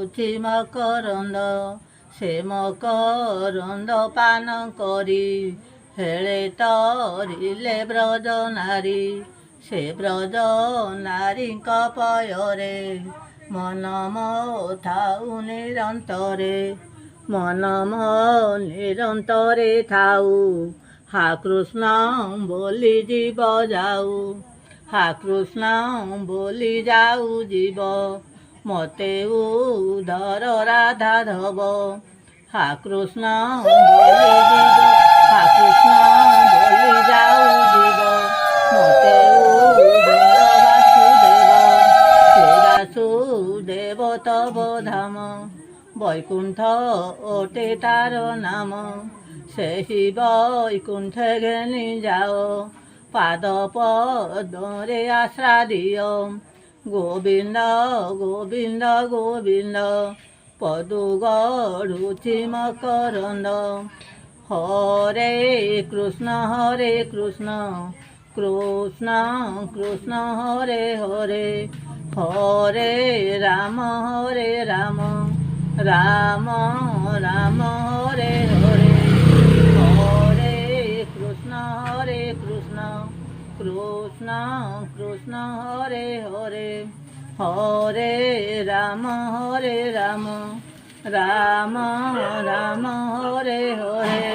ରୁଚି ମକରନ୍ଦ ସେ ମକରନ୍ଦ ପାନ କରି ହେଳେ ତରିଲେ ବ୍ରଜ ନାରୀ ସେ ବ୍ରଜ ନାରୀଙ୍କ ପୟରେ ମନ ମୋ ଥାଉ ନିରନ୍ତରେ ମନ ମୋ ନିରନ୍ତରେ ଥାଉ হা কৃষ্ণ বলি জীব যাও হা কৃষ্ণ বলি যাও জীব মতে উধর রাধা ধব হা কৃষ্ণ বলি জীব হা কৃষ্ণ বলি যাও জীব মতে উধর বাসুদেব সে বাসুদেব তব ধাম বৈকুণ্ঠ ওটে তার নাম ସେହି ବୈକୁଣ୍ଠ ଘେନି ଯାଅ ପାଦ ପଦରେ ଆଶ୍ରା ଦିଅ ଗୋବିନ୍ଦ ଗୋବିନ୍ଦ ଗୋବିନ୍ଦ ପଦୁ ଗଢ଼ୁଛି ମକରନ୍ଦ ହରେ କୃଷ୍ଣ କୃଷ୍ଣ କୃଷ୍ଣ ହରେ ହରେ ହରେ ରାମ ରାମ ରାମ ହରେ ହରେ কৃষ্ণ কৃষ্ণ হরে হরে হরে রাম রাম রাম হরে হরে